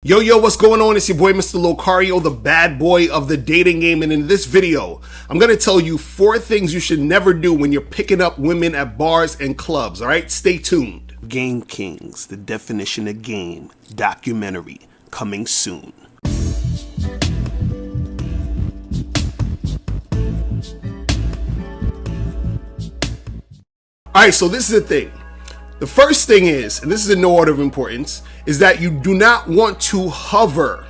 Yo, what's going on? It's your boy, Mr. Locario, the bad boy of the dating game. And in this video, I'm going to tell you 4 things you should never do when you're picking up women at bars and clubs. All right, stay tuned. Game Kings, the definition of game, documentary, coming soon. All right, so this is the thing. The first thing is, and this is in no order of importance, is that you do not want to hover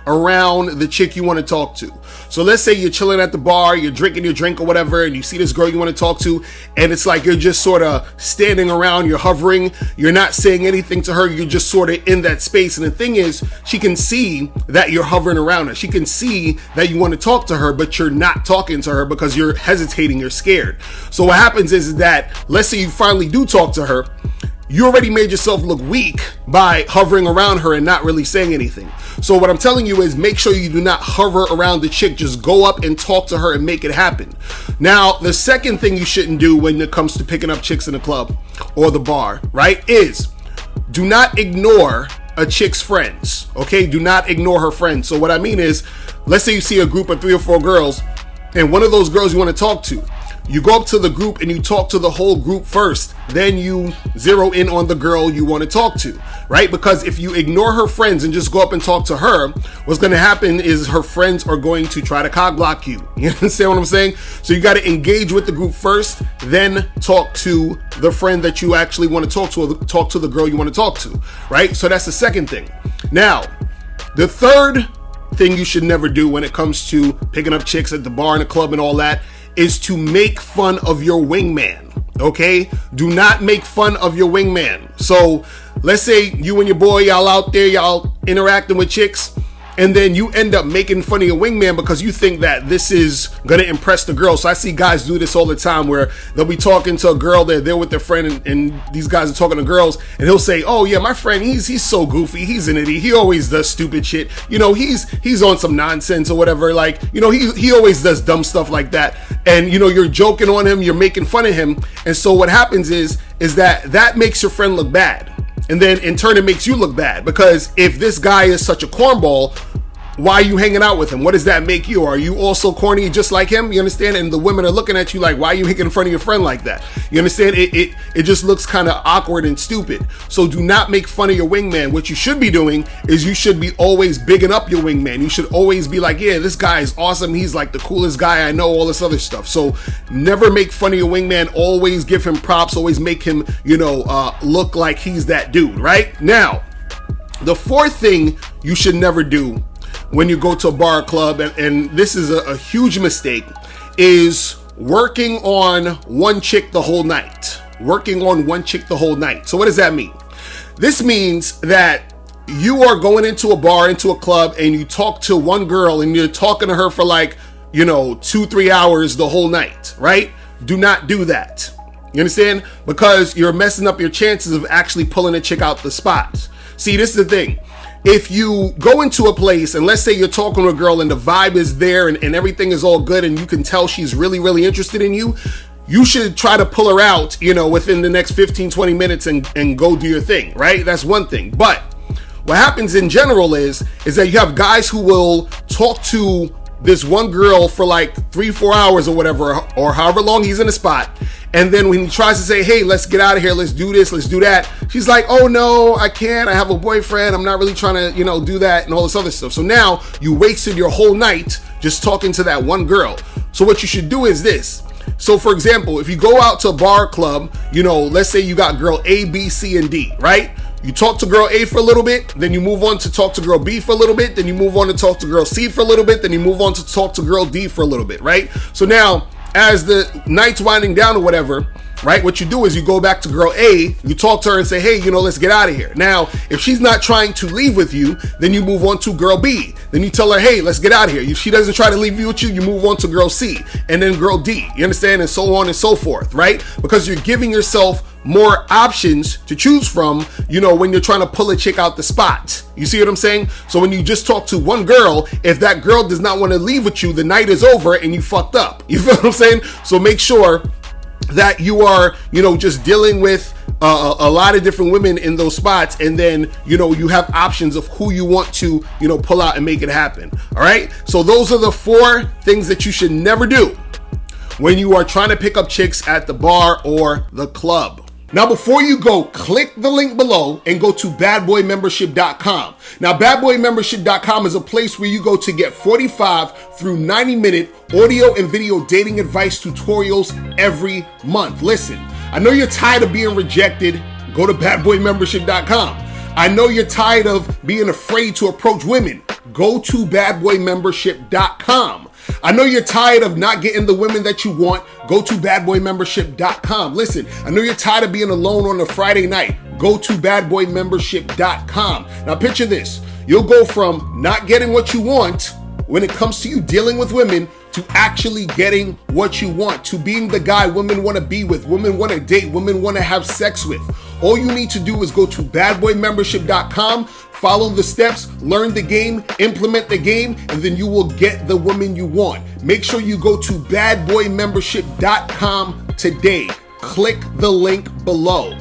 around the chick you want to talk to. So let's say you're chilling at the bar, you're drinking your drink or whatever, and you see this girl you want to talk to, and it's like you're just sort of standing around, you're hovering, you're not saying anything to her, you're just sort of in that space. And the thing is, she can see that you're hovering around her. She can see that you want to talk to her, but you're not talking to her because you're hesitating, you're scared. So what happens is that, let's say you finally do talk to her, you already made yourself look weak by hovering around her and not really saying anything. So what I'm telling you is make sure you do not hover around the chick. Just go up and talk to her and make it happen. Now, the second thing you shouldn't do when it comes to picking up chicks in the club or the bar, right, is do not ignore a chick's friends, okay? Do not ignore her friends. So what I mean is, let's say you see a group of 3 or 4 girls, and one of those girls you want to talk to, you go up to the group and you talk to the whole group first. Then you zero in on the girl you want to talk to, right? Because if you ignore her friends and just go up and talk to her, what's going to happen is her friends are going to try to cock block you. You understand what I'm saying? So you got to engage with the group first, then talk to the friend that you actually want to talk to, or talk to the girl you want to talk to, right? So that's the second thing. Now, the third thing you should never do when it comes to picking up chicks at the bar and the club and all that is to make fun of your wingman, okay? Do not make fun of your wingman. So let's say you and your boy, y'all out there, y'all interacting with chicks, and then you end up making fun of your wingman because you think that this is gonna impress the girl. So I see guys do this all the time where they'll be talking to a girl, they're there with their friend, and these guys are talking to girls, and he'll say, oh yeah, my friend, he's so goofy, he's an idiot, he always does stupid shit, you know, he's on some nonsense or whatever, like, you know, he always does dumb stuff like that, and you know, you're joking on him, you're making fun of him, and so what happens is that makes your friend look bad. And then in turn, it makes you look bad, because if this guy is such a cornball, why are you hanging out with him? What does that make you? Are you also corny just like him? You understand? And the women are looking at you like, why are you making fun of your friend like that? You understand? It just looks kind of awkward and stupid. So do not make fun of your wingman. What you should be doing is you should be always bigging up your wingman. You should always be like, yeah, this guy is awesome. He's like the coolest guy I know, all this other stuff. So never make fun of your wingman. Always give him props. Always make him, you know, look like he's that dude, right? Now, the fourth thing you should never do when you go to a bar or club, and this is a huge mistake, is working on one chick the whole night. Working on one chick the whole night. So what does that mean? This means that you are going into a bar, into a club, and you talk to one girl and you're talking to her for like, you know, 2-3 hours the whole night, right? Do not do that. You understand? Because you're messing up your chances of actually pulling a chick out the spot. See, this is the thing. If you go into a place and let's say you're talking to a girl and the vibe is there and everything is all good and you can tell she's really, really interested in you, you should try to pull her out, you know, within the next 15-20 minutes and go do your thing, right? That's one thing. But what happens in general is that you have guys who will talk to this one girl for like 3-4 hours or whatever, or however long he's in the spot. And then when he tries to say, hey, let's get out of here, let's do this, let's do that, she's like, oh no, I can't, I have a boyfriend, I'm not really trying to, you know, do that and all this other stuff. So now you wasted your whole night just talking to that one girl. So what you should do is this. So for example, if you go out to a bar or club, you know, let's say you got girl A, B, C, and D, right? You talk to girl A for a little bit, then you move on to talk to girl B for a little bit, then you move on to talk to girl C for a little bit, then you move on to talk to girl D for a little bit, right? So now, as the night's winding down or whatever, right, what you do is you go back to girl A, you talk to her and say, hey, you know, let's get out of here. Now, if she's not trying to leave with you, then you move on to girl B. Then you tell her, hey, let's get out of here. If she doesn't try to leave you with you, you move on to girl C and then girl D. You understand? And so on and so forth, right? Because you're giving yourself more options to choose from, you know, when you're trying to pull a chick out the spot. You see what I'm saying? So when you just talk to one girl, if that girl does not want to leave with you, the night is over and you fucked up. You feel what I'm saying? So make sure that you are, you know, just dealing with a lot of different women in those spots, and then you have options of who you want to pull out and make it happen. All right, so those are the 4 things that you should never do when you are trying to pick up chicks at the bar or the club. Now, before you go, click the link below and go to badboymembership.com. Now, badboymembership.com is a place where you go to get 45 through 90-minute audio and video dating advice tutorials every month. Listen, I know you're tired of being rejected. Go to badboymembership.com. I know you're tired of being afraid to approach women. Go to badboymembership.com. I know you're tired of not getting the women that you want. Go to badboymembership.com. Listen, I know you're tired of being alone on a Friday night. Go to badboymembership.com. Now picture this. You'll go from not getting what you want when it comes to you dealing with women to actually getting what you want, to being the guy women want to be with, women want to date, women want to have sex with. All you need to do is go to badboymembership.com, follow the steps, learn the game, implement the game, and then you will get the woman you want. Make sure you go to badboymembership.com today. Click the link below.